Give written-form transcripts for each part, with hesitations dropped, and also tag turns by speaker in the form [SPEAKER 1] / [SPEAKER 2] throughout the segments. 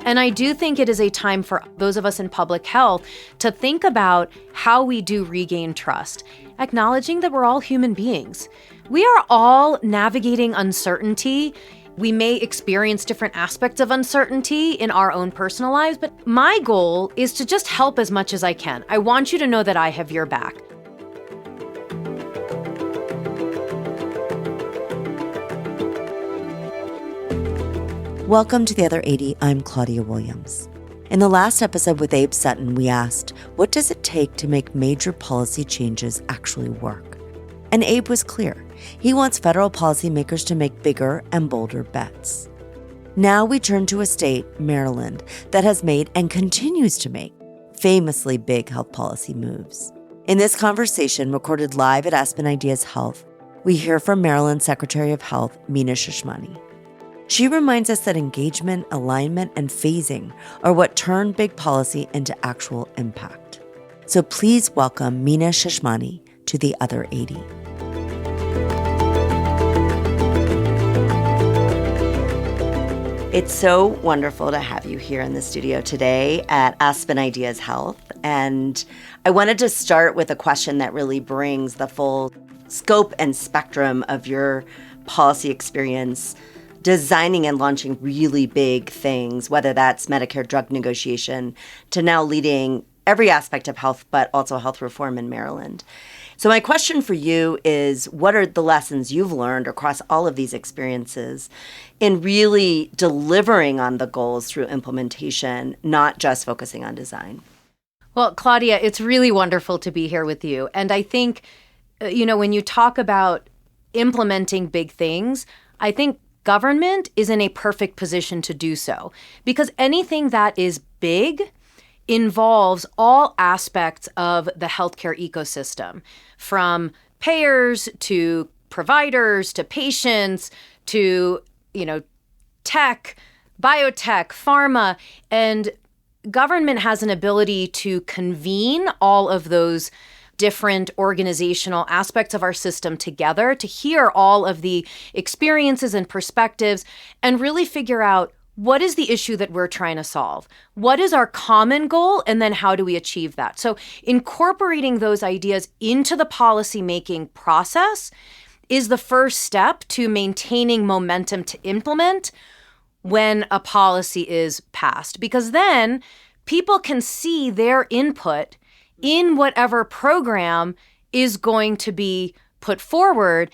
[SPEAKER 1] And I do think it is a time for those of us in public health to think about how we do regain trust, acknowledging that we're all human beings. We are all navigating uncertainty. We may experience different aspects of uncertainty in our own personal lives, but my goal is to just help as much as I can. I want you to know that I have your back.
[SPEAKER 2] Welcome to The Other 80. I'm Claudia Williams. In the last episode with Abe Sutton, we asked, what does it take to make major policy changes actually work? And Abe was clear. He wants federal policymakers to make bigger and bolder bets. Now we turn to a state, Maryland, that has made and continues to make famously big health policy moves. In this conversation, recorded live at Aspen Ideas Health, we hear from Maryland Secretary of Health, Meena Seshamani. She reminds us that engagement, alignment, and phasing are what turn big policy into actual impact. So please welcome Meena Seshamani to The Other 80. It's so wonderful to have you here in the studio today at Aspen Ideas Health. And I wanted to start with a question that really brings the full scope and spectrum of your policy experience designing and launching really big things, whether that's Medicare drug negotiation to now leading every aspect of health, but also health reform in Maryland. So my question for you is, what are the lessons you've learned across all of these experiences in really delivering on the goals through implementation, not just focusing on design?
[SPEAKER 1] Well, Claudia, it's really wonderful to be here with you. And I think, when you talk about implementing big things, I think government is in a perfect position to do so, because anything that is big involves all aspects of the healthcare ecosystem, from payers to providers to patients to, tech, biotech, pharma, and government has an ability to convene all of those different organizational aspects of our system together to hear all of the experiences and perspectives and really figure out what is the issue that we're trying to solve? What is our common goal? And then how do we achieve that? So incorporating those ideas into the policymaking process is the first step to maintaining momentum to implement when a policy is passed, because then people can see their input in whatever program is going to be put forward.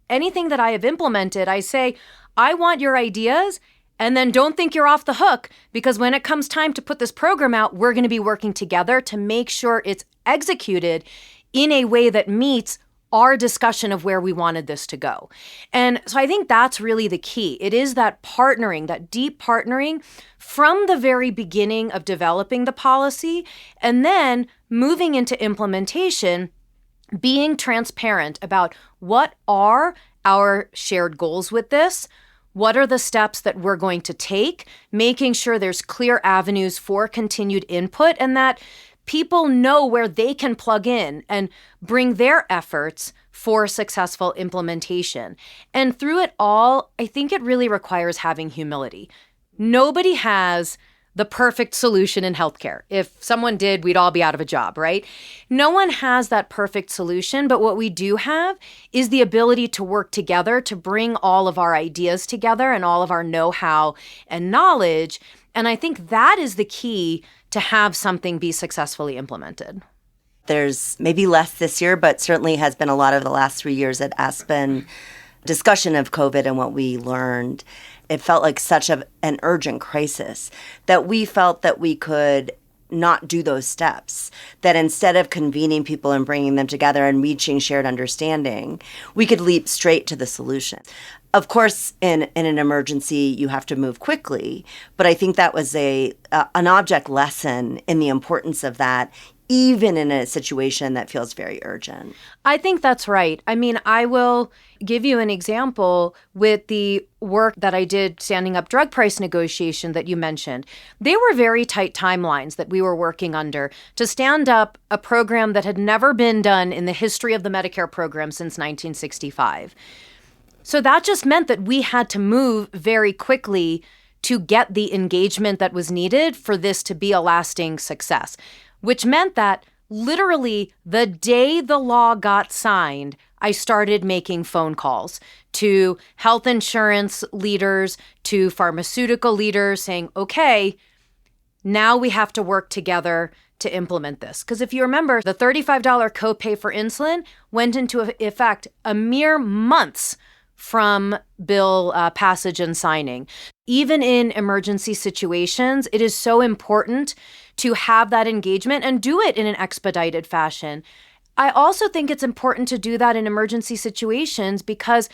[SPEAKER 1] Anything that I have implemented, I say, I want your ideas, and then don't think you're off the hook, because when it comes time to put this program out, we're going to be working together to make sure it's executed in a way that meets our discussion of where we wanted this to go. And so I think that's really the key. It is that partnering, that deep partnering from the very beginning of developing the policy, and then moving into implementation, being transparent about what are our shared goals with this, what are the steps that we're going to take, making sure there's clear avenues for continued input, and that people know where they can plug in and bring their efforts for successful implementation. And through it all, I think it really requires having humility. Nobody has the perfect solution in healthcare. If someone did, we'd all be out of a job, right? No one has that perfect solution, but what we do have is the ability to work together to bring all of our ideas together and all of our know-how and knowledge. And I think that is the key to have something be successfully implemented.
[SPEAKER 2] There's maybe less this year, but certainly has been a lot of the last 3 years at Aspen discussion of COVID and what we learned. It felt like such an urgent crisis that we felt that we could not do those steps, that instead of convening people and bringing them together and reaching shared understanding, we could leap straight to the solution. Of course, in an emergency, you have to move quickly, but I think that was an object lesson in the importance of that, even in a situation that feels very urgent.
[SPEAKER 1] I think that's right. I mean, I will give you an example with the work that I did standing up drug price negotiation that you mentioned. They were very tight timelines that we were working under to stand up a program that had never been done in the history of the Medicare program since 1965. So that just meant that we had to move very quickly to get the engagement that was needed for this to be a lasting success, which meant that literally the day the law got signed, I started making phone calls to health insurance leaders, to pharmaceutical leaders saying, okay, now we have to work together to implement this. Because if you remember, the $35 copay for insulin went into effect a mere months from bill passage and signing. Even in emergency situations, it is so important to have that engagement and do it in an expedited fashion. I also think it's important to do that in emergency situations because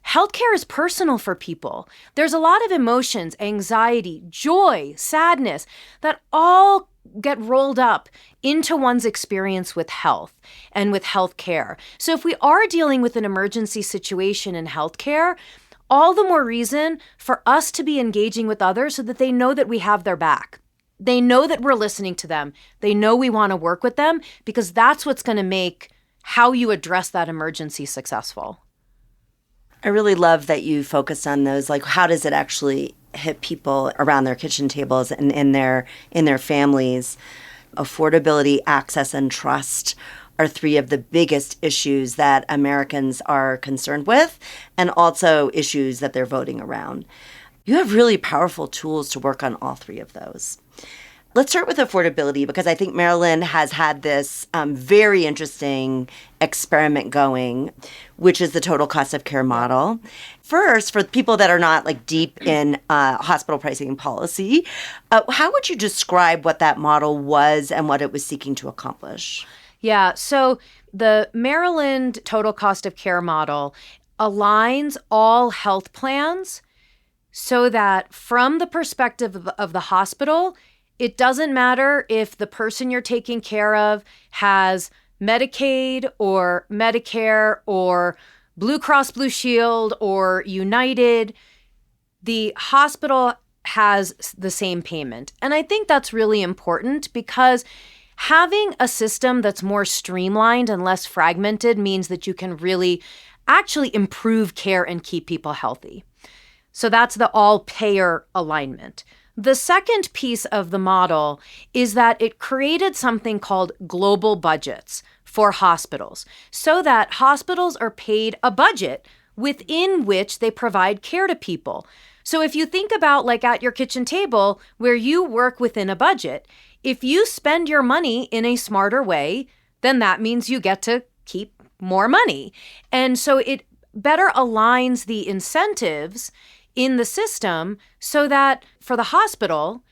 [SPEAKER 1] healthcare is personal for people. There's a lot of emotions, anxiety, joy, sadness that all get rolled up into one's experience with health and with healthcare. So if we are dealing with an emergency situation in healthcare, all the more reason for us to be engaging with others so that they know that we have their back. They know that we're listening to them. They know we want to work with them because that's what's going to make how you address that emergency successful.
[SPEAKER 2] I really love that you focused on those, like how does it actually hit people around their kitchen tables and in their families. Affordability, access, and trust are three of the biggest issues that Americans are concerned with, and also issues that they're voting around. You have really powerful tools to work on all three of those. Let's start with affordability because I think Maryland has had this very interesting experiment going, which is the total cost of care model. First, for people that are not like deep in hospital pricing policy, how would you describe what that model was and what it was seeking to accomplish?
[SPEAKER 1] Yeah, so the Maryland total cost of care model aligns all health plans so that from the perspective of the hospital, it doesn't matter if the person you're taking care of has Medicaid or Medicare or Blue Cross Blue Shield or United. The hospital has the same payment. And I think that's really important because having a system that's more streamlined and less fragmented means that you can really actually improve care and keep people healthy. So that's the all-payer alignment. The second piece of the model is that it created something called global budgets for hospitals so that hospitals are paid a budget within which they provide care to people. So if you think about like at your kitchen table where you work within a budget, if you spend your money in a smarter way, then that means you get to keep more money. And so it better aligns the incentives in the system so that for the hospital,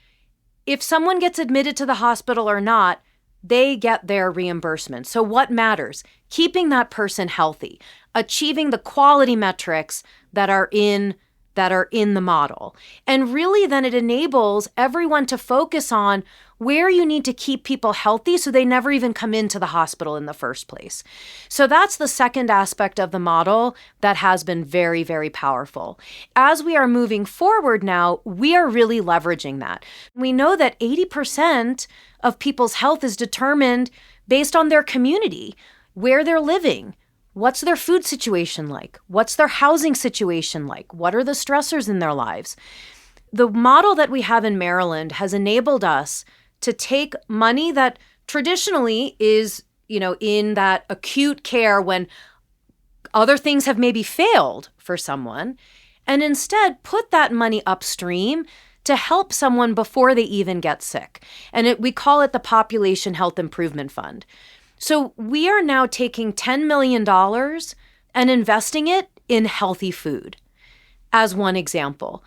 [SPEAKER 1] if someone gets admitted to the hospital or not, they get their reimbursement. So what matters? Keeping that person healthy, achieving the quality metrics that are in the model. And really then it enables everyone to focus on where you need to keep people healthy so they never even come into the hospital in the first place. So that's the second aspect of the model that has been very, very powerful. As we are moving forward now, we are really leveraging that. We know that 80% of people's health is determined based on their community, where they're living. What's their food situation like? What's their housing situation like? What are the stressors in their lives? The model that we have in Maryland has enabled us to take money that traditionally is, in that acute care when other things have maybe failed for someone, and instead put that money upstream to help someone before they even get sick. And we call it the Population Health Improvement Fund. So we are now taking $10 million and investing it in healthy food as one example.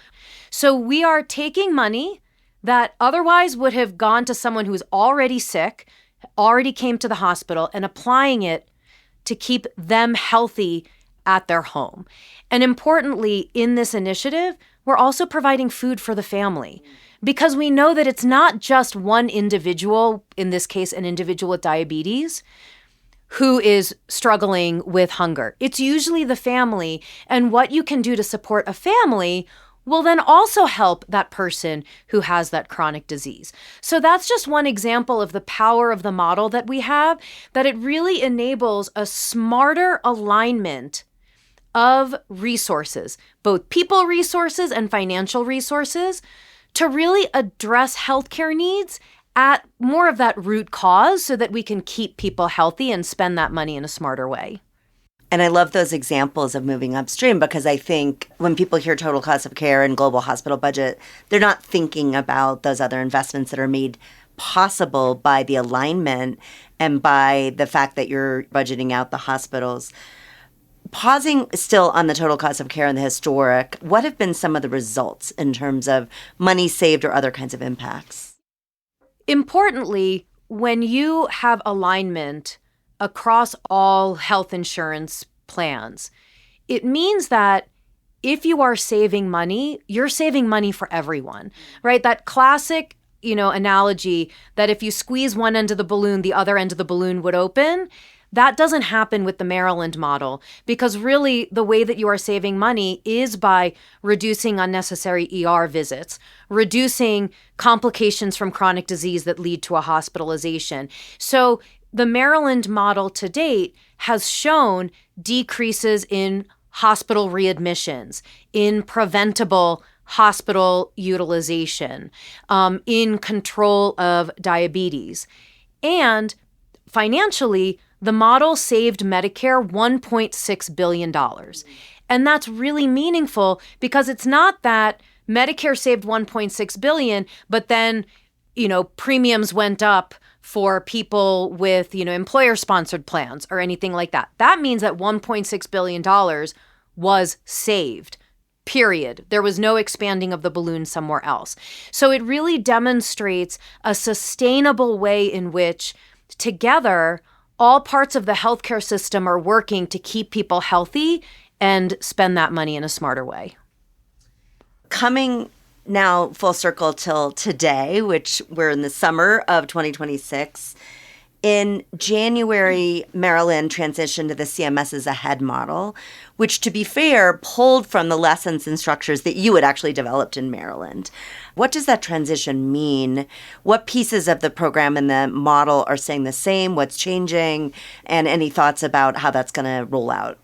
[SPEAKER 1] So we are taking money that otherwise would have gone to someone who's already sick, already came to the hospital, and applying it to keep them healthy at their home. And importantly, in this initiative, we're also providing food for the family because we know that it's not just one individual, in this case, an individual with diabetes, who is struggling with hunger. It's usually the family, and what you can do to support a family will then also help that person who has that chronic disease. So that's just one example of the power of the model that we have, that it really enables a smarter alignment of resources, both people resources and financial resources, to really address healthcare needs at more of that root cause so that we can keep people healthy and spend that money in a smarter way.
[SPEAKER 2] And I love those examples of moving upstream, because I think when people hear total cost of care and global hospital budget, they're not thinking about those other investments that are made possible by the alignment and by the fact that you're budgeting out the hospitals. Pausing still on the total cost of care and the historic, what have been some of the results in terms of money saved or other kinds of impacts?
[SPEAKER 1] Importantly, when you have alignment across all health insurance plans, it means that if you are saving money, you're saving money for everyone, right? That classic, analogy that if you squeeze one end of the balloon, the other end of the balloon would open. That doesn't happen with the Maryland model, because really the way that you are saving money is by reducing unnecessary ER visits, reducing complications from chronic disease that lead to a hospitalization. So the Maryland model to date has shown decreases in hospital readmissions, in preventable hospital utilization, in control of diabetes. And financially, the model saved Medicare $1.6 billion. And that's really meaningful, because it's not that Medicare saved $1.6 billion, but then, premiums went up for people with, employer-sponsored plans or anything like that. That means that $1.6 billion was saved, period. There was no expanding of the balloon somewhere else. So it really demonstrates a sustainable way in which, together, all parts of the healthcare system are working to keep people healthy and spend that money in a smarter way.
[SPEAKER 2] Coming now full circle till today, which we're in the summer of 2026, in January, Maryland transitioned to the CMS's AHEAD model, which, to be fair, pulled from the lessons and structures that you had actually developed in Maryland. What does that transition mean? What pieces of the program and the model are staying the same? What's changing? And any thoughts about how that's going to roll out?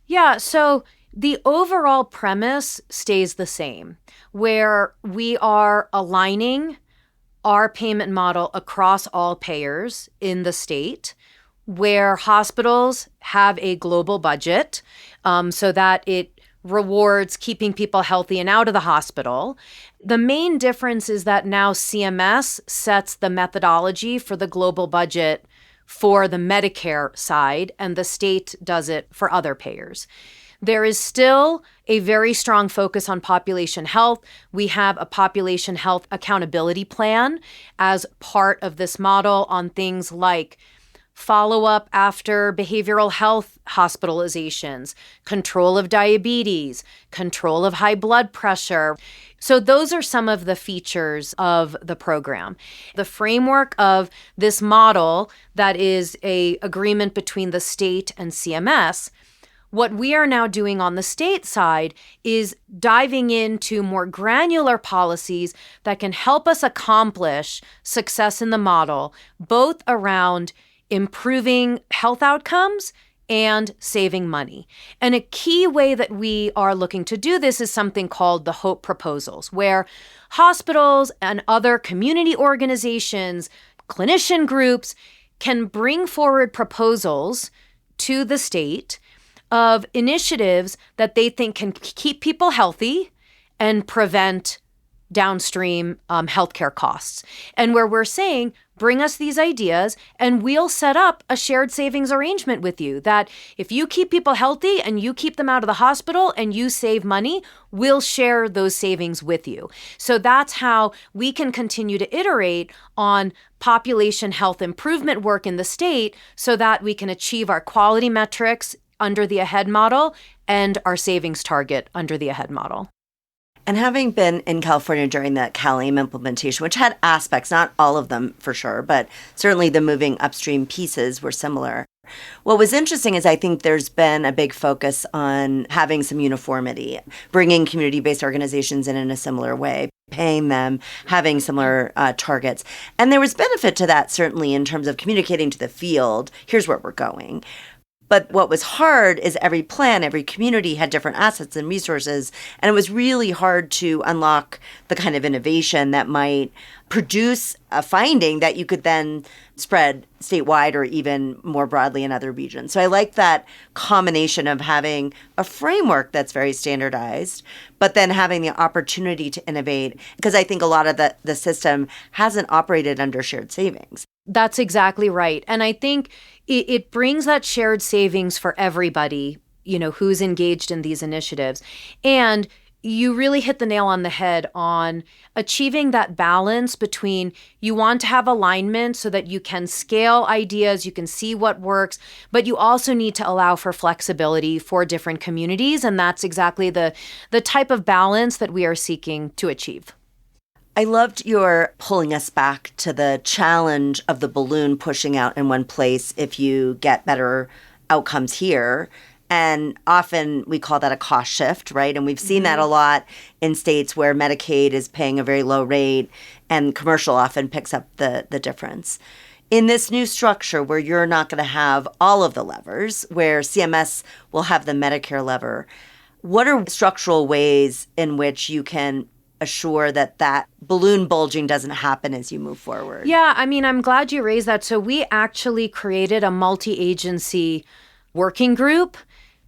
[SPEAKER 1] Yeah, so the overall premise stays the same, where we are aligning our payment model across all payers in the state, where hospitals have a global budget so that it rewards keeping people healthy and out of the hospital. The main difference is that now CMS sets the methodology for the global budget for the Medicare side, and the state does it for other payers. There is still a very strong focus on population health. We have a population health accountability plan as part of this model on things like follow-up after behavioral health hospitalizations, control of diabetes, control of high blood pressure. So those are some of the features of the program. The framework of this model that is an agreement between the state and CMS, what we are now doing on the state side is diving into more granular policies that can help us accomplish success in the model, both around improving health outcomes and saving money. And a key way that we are looking to do this is something called the HOPE proposals, where hospitals and other community organizations, clinician groups can bring forward proposals to the state of initiatives that they think can keep people healthy and prevent downstream healthcare costs. And where we're saying, bring us these ideas and we'll set up a shared savings arrangement with you that if you keep people healthy and you keep them out of the hospital and you save money, we'll share those savings with you. So that's how we can continue to iterate on population health improvement work in the state so that we can achieve our quality metrics under the AHEAD model and our savings target under the AHEAD model.
[SPEAKER 2] And having been in California during the CalAIM implementation, which had aspects, not all of them for sure, but certainly the moving upstream pieces were similar. What was interesting is I think there's been a big focus on having some uniformity, bringing community-based organizations in a similar way, paying them, having similar targets. And there was benefit to that, certainly, in terms of communicating to the field, here's where we're going. But what was hard is every plan, every community had different assets and resources. And it was really hard to unlock the kind of innovation that might produce a finding that you could then spread statewide or even more broadly in other regions. So I like that combination of having a framework that's very standardized, but then having the opportunity to innovate, because I think a lot of the system hasn't operated under shared savings.
[SPEAKER 1] That's exactly right. And I think it brings that shared savings for everybody, who's engaged in these initiatives. And you really hit the nail on the head on achieving that balance between you want to have alignment so that you can scale ideas, you can see what works, but you also need to allow for flexibility for different communities. And that's exactly the type of balance that we are seeking to achieve.
[SPEAKER 2] I loved your pulling us back to the challenge of the balloon pushing out in one place if you get better outcomes here. And often we call that a cost shift, right? And we've seen that a lot in states where Medicaid is paying a very low rate and commercial often picks up the difference. In this new structure where you're not going to have all of the levers, where CMS will have the Medicare lever, what are structural ways in which you can assure that balloon bulging doesn't happen as you move forward?
[SPEAKER 1] Yeah, I'm glad you raised that. So we actually created a multi-agency working group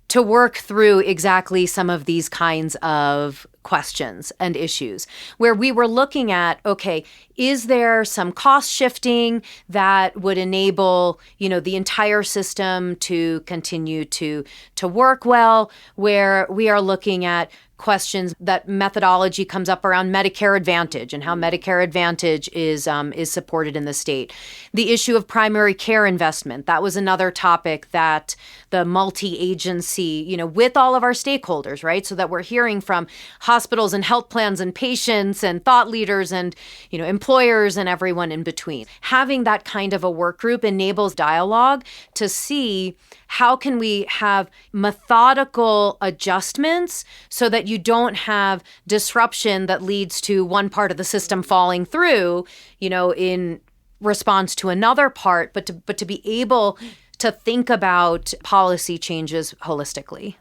[SPEAKER 1] to work through exactly some of these kinds of questions and issues where we were looking at, okay, is there some cost shifting that would enable, the entire system to continue to work well, where we are looking at questions that methodology comes up around Medicare Advantage and how Medicare Advantage is supported in the state. The issue of primary care investment, that was another topic that the multi-agency, with all of our stakeholders, right? So that we're hearing from hospitals and health plans and patients and thought leaders and, employers and everyone in between. Having that kind of a work group enables dialogue to see how can we have methodical adjustments so that you don't have disruption that leads to one part of the system falling through, in response to another part, but to be able to think about policy changes holistically.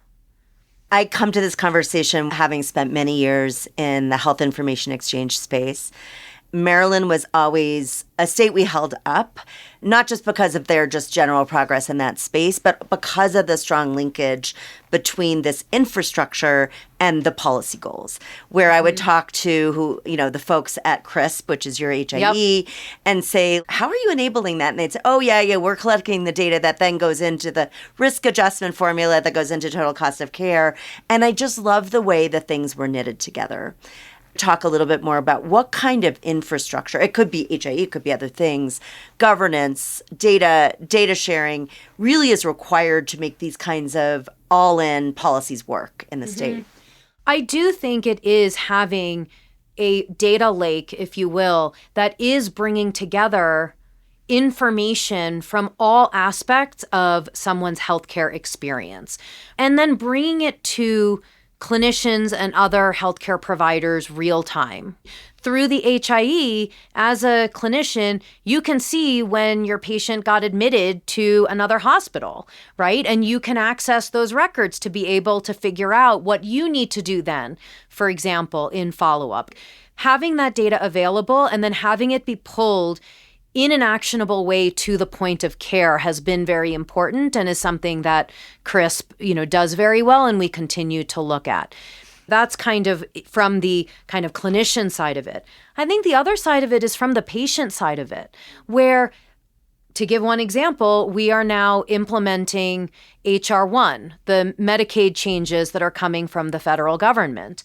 [SPEAKER 2] I come to this conversation having spent many years in the health information exchange space. Maryland was always a state we held up, not just because of their just general progress in that space, but because of the strong linkage between this infrastructure and the policy goals, where I would talk to the folks at CRISP, which is your HIE, and say, how are you enabling that? And they'd say, oh, yeah, we're collecting the data that then goes into the risk adjustment formula that goes into total cost of care. And I just love the way the things were knitted together. Talk a little bit more about what kind of infrastructure, it could be HIE, it could be other things, governance, data sharing really is required to make these kinds of all-in policies work in the state.
[SPEAKER 1] I do think it is having a data lake, if you will, that is bringing together information from all aspects of someone's healthcare experience and then bringing it to clinicians and other healthcare providers real time. Through the HIE, as a clinician, you can see when your patient got admitted to another hospital, right? And you can access those records to be able to figure out what you need to do then, for example, in follow-up. Having that data available and then having it be pulled in an actionable way to the point of care has been very important and is something that CRISP, does very well and we continue to look at. That's kind of from the kind of clinician side of it. I think the other side of it is from the patient side of it, where, to give one example, we are now implementing HR1, the Medicaid changes that are coming from the federal government.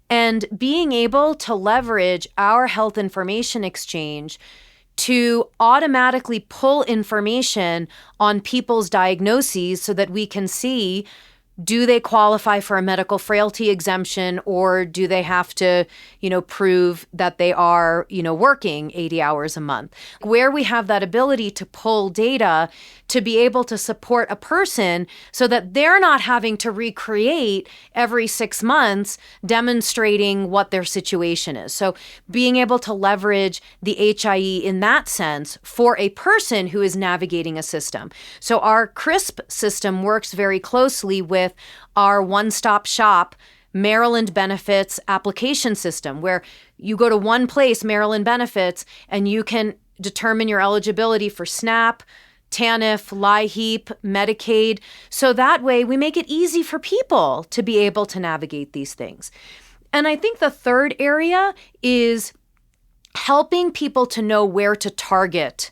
[SPEAKER 1] And being able to leverage our health information exchange to automatically pull information on people's diagnoses so that we can see do they qualify for a medical frailty exemption, or do they have to, prove that they are, working 80 hours a month? Where we have that ability to pull data to be able to support a person so that they're not having to recreate every 6 months demonstrating what their situation is. So being able to leverage the HIE in that sense for a person who is navigating a system. So our CRISP system works very closely with our one-stop shop Maryland Benefits application system, where you go to one place, Maryland Benefits, and you can determine your eligibility for SNAP, TANF, LIHEAP, Medicaid. So that way we make it easy for people to be able to navigate these things. And I think the third area is helping people to know where to target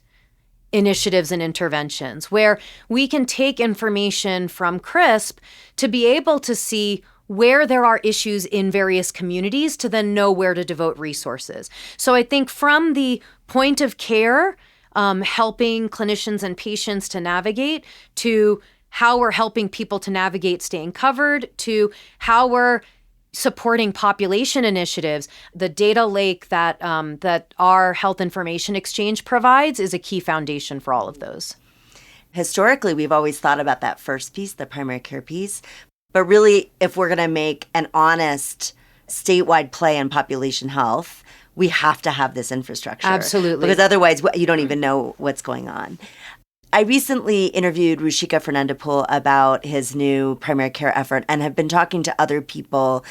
[SPEAKER 1] initiatives and interventions, where we can take information from CRISP to be able to see where there are issues in various communities to then know where to devote resources. So I think from the point of care, helping clinicians and patients to navigate, to how we're helping people to navigate staying covered, to how we're supporting population initiatives, the data lake that our health information exchange provides is a key foundation for all of those.
[SPEAKER 2] Historically, we've always thought about that first piece, the primary care piece. But really, if we're going to make an honest statewide play in population health, we have to have this infrastructure.
[SPEAKER 1] Absolutely.
[SPEAKER 2] Because otherwise, you don't even know what's going on. I recently interviewed Ruchika Fernandopoul about his new primary care effort and have been talking to other people,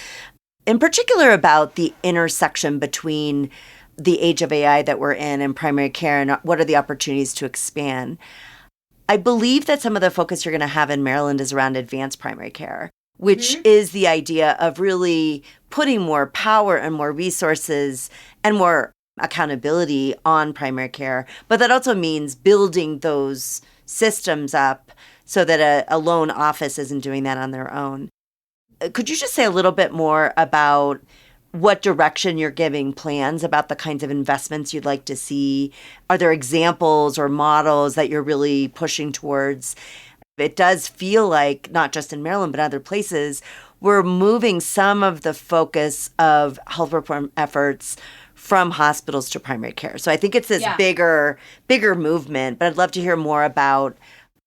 [SPEAKER 2] in particular about the intersection between the age of AI that we're in and primary care and what are the opportunities to expand. I believe that some of the focus you're going to have in Maryland is around advanced primary care, which is the idea of really putting more power and more resources and more accountability on primary care. But that also means building those systems up so that a lone office isn't doing that on their own. Could you just say a little bit more about what direction you're giving plans, about the kinds of investments you'd like to see? Are there examples or models that you're really pushing towards? It does feel like, not just in Maryland, but other places, we're moving some of the focus of health reform efforts from hospitals to primary care. So I think it's this bigger movement, but I'd love to hear more about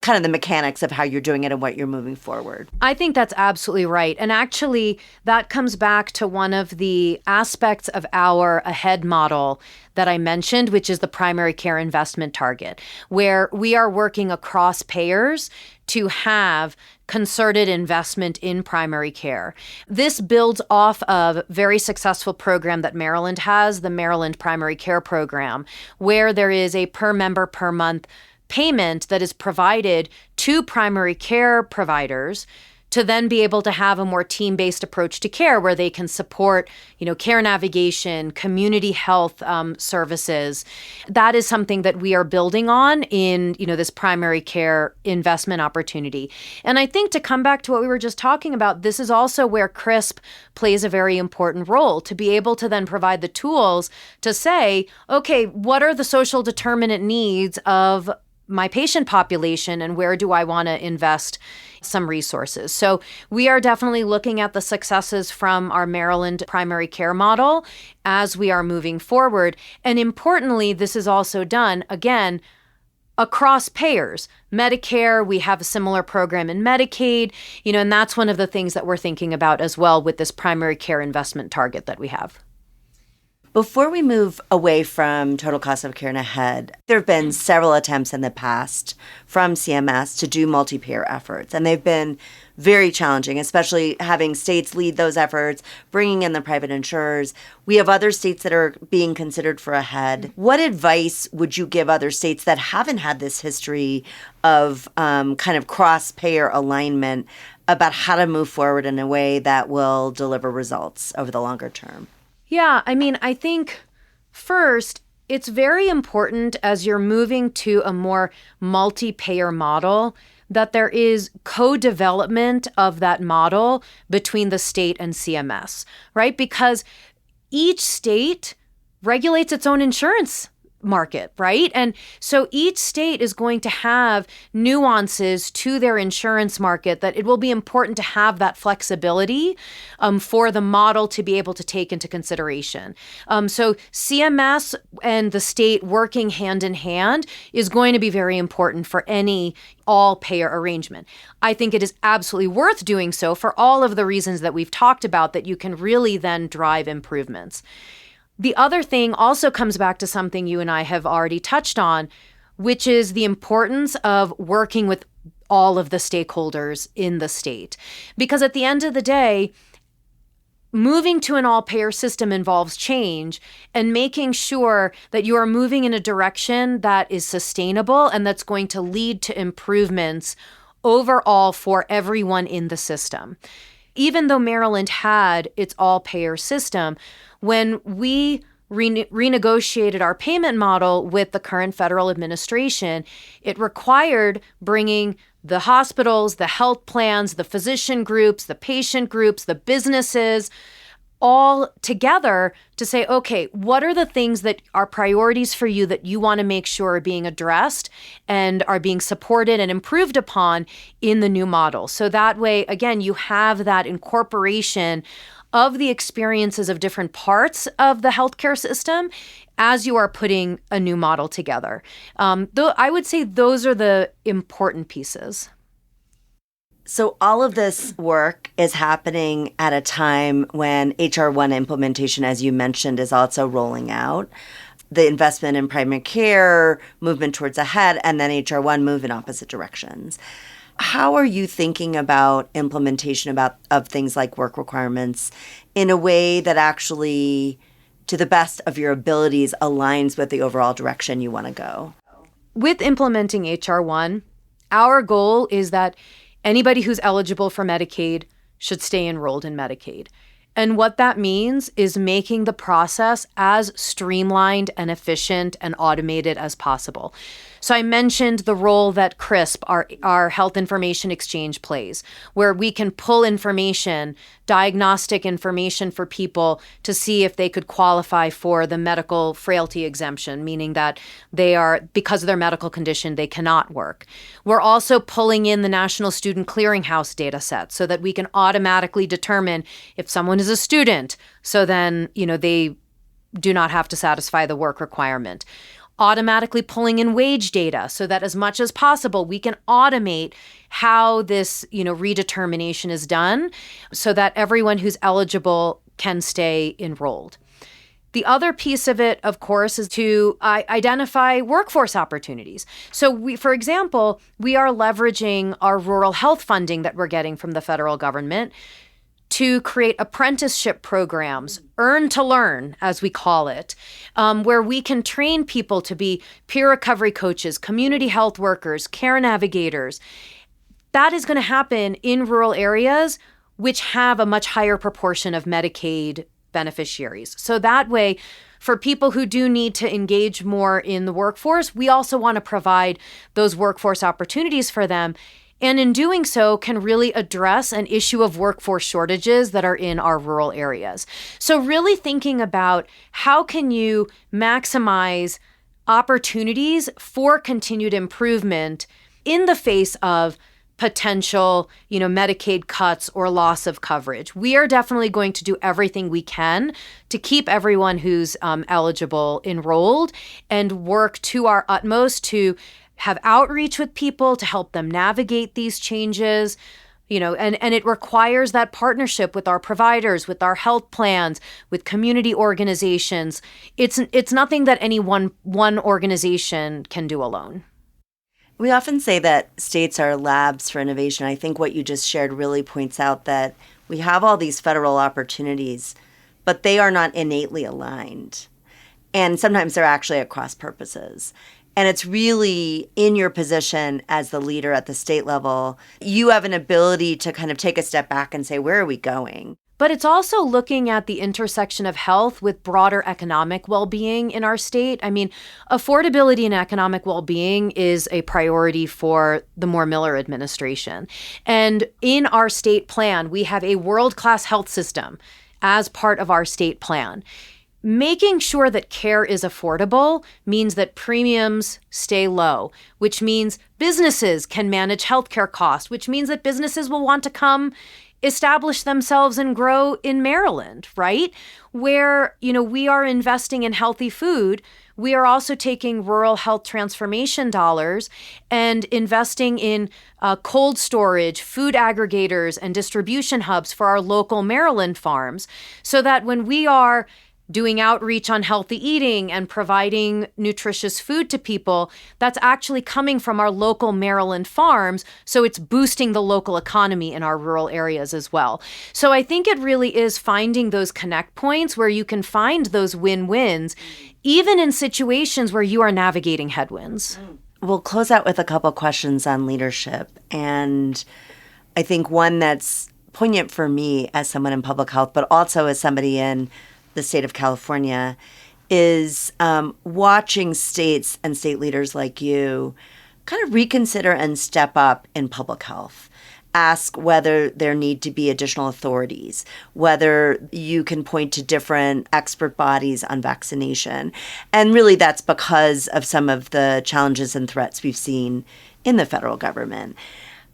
[SPEAKER 2] kind of the mechanics of how you're doing it and what you're moving forward.
[SPEAKER 1] I think that's absolutely right. And actually, that comes back to one of the aspects of our AHEAD model that I mentioned, which is the primary care investment target, where we are working across payers to have concerted investment in primary care. This builds off of a very successful program that Maryland has, the Maryland Primary Care Program, where there is a per member per month payment that is provided to primary care providers to then be able to have a more team-based approach to care where they can support, care navigation, community health services. That is something that we are building on in, this primary care investment opportunity. And I think to come back to what we were just talking about, this is also where CRISP plays a very important role, to be able to then provide the tools to say, okay, what are the social determinant needs of my patient population and where do I want to invest some resources? So we are definitely looking at the successes from our Maryland primary care model as we are moving forward. And importantly, this is also done, again, across payers. Medicare, we have a similar program in Medicaid, and that's one of the things that we're thinking about as well with this primary care investment target that we have.
[SPEAKER 2] Before we move away from total cost of care and AHEAD, there have been several attempts in the past from CMS to do multi-payer efforts, and they've been very challenging, especially having states lead those efforts, bringing in the private insurers. We have other states that are being considered for AHEAD. What advice would you give other states that haven't had this history of kind of cross-payer alignment about how to move forward in a way that will deliver results over the longer term?
[SPEAKER 1] Yeah, I think first, it's very important as you're moving to a more multi-payer model that there is co-development of that model between the state and CMS, right? Because each state regulates its own insurance market, right? And so each state is going to have nuances to their insurance market that it will be important to have that flexibility for the model to be able to take into consideration. So CMS and the state working hand in hand is going to be very important for any all-payer arrangement. I think it is absolutely worth doing so for all of the reasons that we've talked about, that you can really then drive improvements. The other thing also comes back to something you and I have already touched on, which is the importance of working with all of the stakeholders in the state. Because at the end of the day, moving to an all-payer system involves change, and making sure that you are moving in a direction that is sustainable and that's going to lead to improvements overall for everyone in the system. Even though Maryland had its all-payer system, when we renegotiated our payment model with the current federal administration, it required bringing the hospitals, the health plans, the physician groups, the patient groups, the businesses, all together to say, okay, what are the things that are priorities for you that you want to make sure are being addressed and are being supported and improved upon in the new model? So that way, again, you have that incorporation of the experiences of different parts of the healthcare system as you are putting a new model together. Though I would say those are the important pieces.
[SPEAKER 2] So all of this work is happening at a time when HR 1 implementation, as you mentioned, is also rolling out. The investment in primary care, movement towards ahead, and then HR 1 move in opposite directions. How are you thinking about implementation of things like work requirements in a way that actually, to the best of your abilities, aligns with the overall direction you want to go?
[SPEAKER 1] With implementing HR 1, our goal is that anybody who's eligible for Medicaid should stay enrolled in Medicaid. And what that means is making the process as streamlined and efficient and automated as possible. So I mentioned the role that CRISP, our health information exchange, plays, where we can pull information, diagnostic information for people to see if they could qualify for the medical frailty exemption, meaning that because of their medical condition, they cannot work. We're also pulling in the National Student Clearinghouse data set so that we can automatically determine if someone is a student, so then, they do not have to satisfy the work requirement. Automatically pulling in wage data so that as much as possible, we can automate how this, redetermination is done so that everyone who's eligible can stay enrolled. The other piece of it, of course, is to identify workforce opportunities. So for example, we are leveraging our rural health funding that we're getting from the federal government to create apprenticeship programs, earn to learn, as we call it, where we can train people to be peer recovery coaches, community health workers, care navigators. That is going to happen in rural areas, which have a much higher proportion of Medicaid beneficiaries. So that way, for people who do need to engage more in the workforce, we also want to provide those workforce opportunities for them. And in doing so, can really address an issue of workforce shortages that are in our rural areas. So really thinking about how can you maximize opportunities for continued improvement in the face of potential, Medicaid cuts or loss of coverage. We are definitely going to do everything we can to keep everyone who's eligible enrolled and work to our utmost to have outreach with people to help them navigate these changes, and it requires that partnership with our providers, with our health plans, with community organizations. It's nothing that any one organization can do alone.
[SPEAKER 2] We often say that states are labs for innovation. I think what you just shared really points out that we have all these federal opportunities, but they are not innately aligned. And sometimes they're actually at cross purposes. And it's really in your position as the leader at the state level, you have an ability to kind of take a step back and say, where are we going?
[SPEAKER 1] But it's also looking at the intersection of health with broader economic well-being in our state. I mean, affordability and economic well-being is a priority for the Moore-Miller administration. And in our state plan, we have a world-class health system as part of our state plan. making sure that care is affordable means that premiums stay low, which means businesses can manage healthcare costs, which means that businesses will want to come establish themselves and grow in Maryland, right? Where, we are investing in healthy food. We are also taking rural health transformation dollars and investing in cold storage, food aggregators, and distribution hubs for our local Maryland farms, so that when we are doing outreach on healthy eating and providing nutritious food to people, that's actually coming from our local Maryland farms. So it's boosting the local economy in our rural areas as well. So I think it really is finding those connect points where you can find those win-wins, even in situations where you are navigating headwinds.
[SPEAKER 2] We'll close out with a couple questions on leadership. And I think one that's poignant for me as someone in public health, but also as somebody in the state of California, is watching states and state leaders like you kind of reconsider and step up in public health. Ask whether there need to be additional authorities, whether you can point to different expert bodies on vaccination. And really that's because of some of the challenges and threats we've seen in the federal government.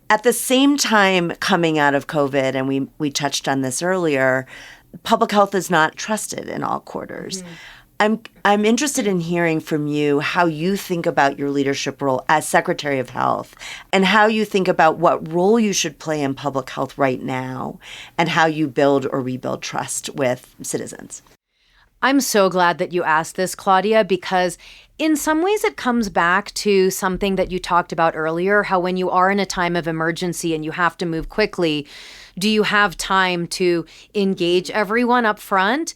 [SPEAKER 2] At the same time, coming out of COVID, and we touched on this earlier, public health is not trusted in all quarters. I'm interested in hearing from you how you think about your leadership role as Secretary of Health and how you think about what role you should play in public health right now and how you build or rebuild trust with citizens.
[SPEAKER 1] I'm so glad that you asked this, Claudia, because in some ways it comes back to something that you talked about earlier, how when you are in a time of emergency and you have to move quickly, do you have time to engage everyone up front?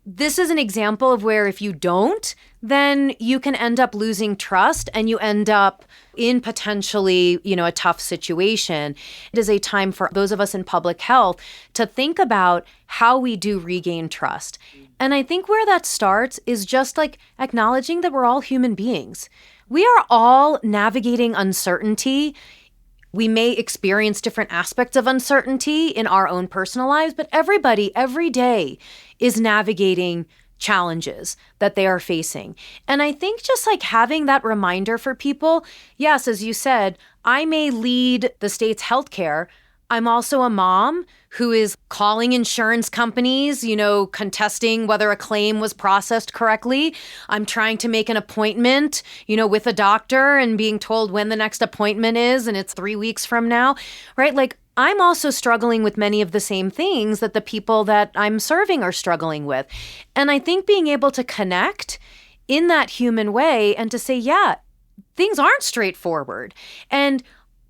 [SPEAKER 1] This is an example of where if you don't, then you can end up losing trust and you end up in potentially, a tough situation. It is a time for those of us in public health to think about how we do regain trust. And I think where that starts is just like acknowledging that we're all human beings. We are all navigating uncertainty. We may experience different aspects of uncertainty in our own personal lives, but everybody every day is navigating challenges that they are facing. And I think just like having that reminder for people, yes, as you said, I may lead the state's healthcare. I'm also a mom who is calling insurance companies, contesting whether a claim was processed correctly. I'm trying to make an appointment, with a doctor and being told when the next appointment is, and it's 3 weeks from now, right? Like, I'm also struggling with many of the same things that the people that I'm serving are struggling with. And I think being able to connect in that human way and to say, yeah, things aren't straightforward. And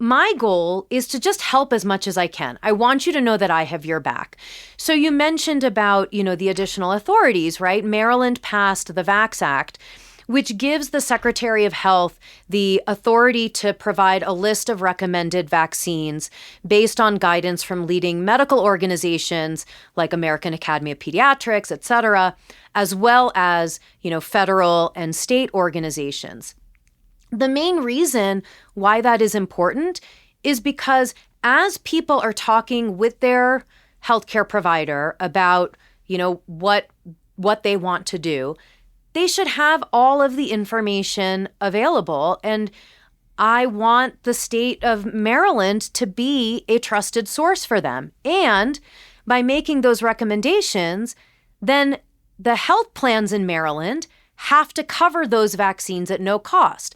[SPEAKER 1] my goal is to just help as much as I can. I want you to know that I have your back. So you mentioned about, the additional authorities, right? Maryland passed the VAX Act, which gives the Secretary of Health the authority to provide a list of recommended vaccines based on guidance from leading medical organizations like American Academy of Pediatrics, et cetera, as well as, federal and state organizations. The main reason why that is important is because as people are talking with their healthcare provider about, what they want to do, they should have all of the information available. And I want the state of Maryland to be a trusted source for them. And by making those recommendations, then the health plans in Maryland have to cover those vaccines at no cost.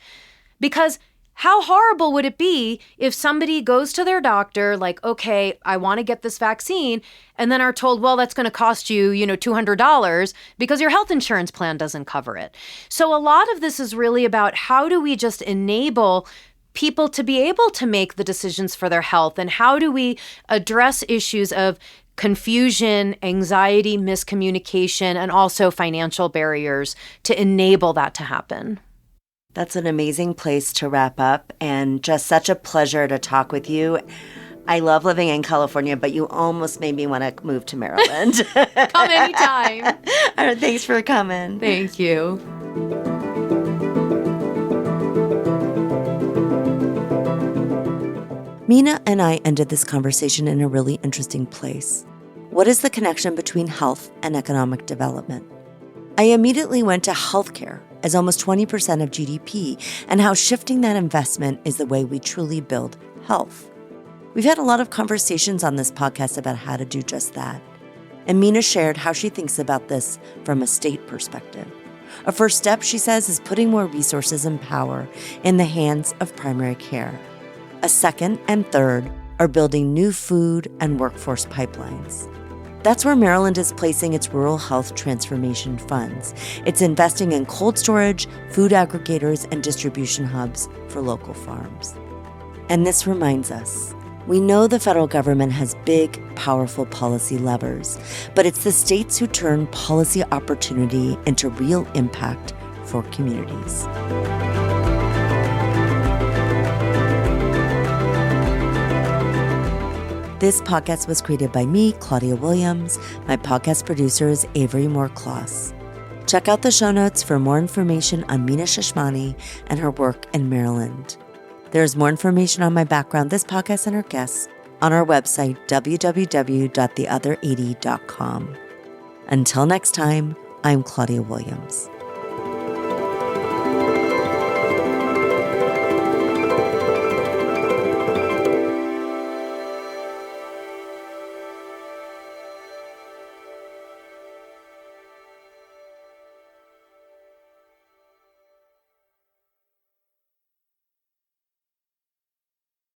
[SPEAKER 1] Because how horrible would it be if somebody goes to their doctor like, okay, I want to get this vaccine, and then are told, well, that's going to cost you, $200 because your health insurance plan doesn't cover it. So a lot of this is really about how do we just enable people to be able to make the decisions for their health, and how do we address issues of confusion, anxiety, miscommunication, and also financial barriers to enable that to happen.
[SPEAKER 2] That's an amazing place to wrap up, and just such a pleasure to talk with you. I love living in California, but you almost made me want to move to Maryland.
[SPEAKER 1] Come anytime.
[SPEAKER 2] All right, thanks for coming.
[SPEAKER 1] Thank you.
[SPEAKER 2] Meena and I ended this conversation in a really interesting place. What is the connection between health and economic development? I immediately went to healthcare as almost 20% of GDP and how shifting that investment is the way we truly build health. We've had a lot of conversations on this podcast about how to do just that. And Meena shared how she thinks about this from a state perspective. A first step, she says, is putting more resources and power in the hands of primary care. A second and third are building new food and workforce pipelines. That's where Maryland is placing its rural health transformation funds. It's investing in cold storage, food aggregators, and distribution hubs for local farms. And this reminds us, we know the federal government has big, powerful policy levers, but it's the states who turn policy opportunity into real impact for communities. This podcast was created by me, Claudia Williams. My podcast producer is Avery Moore-Kloss. Check out the show notes for more information on Meena Seshamani and her work in Maryland. There's more information on my background, this podcast, and our guests on our website, www.theother80.com. Until next time, I'm Claudia Williams.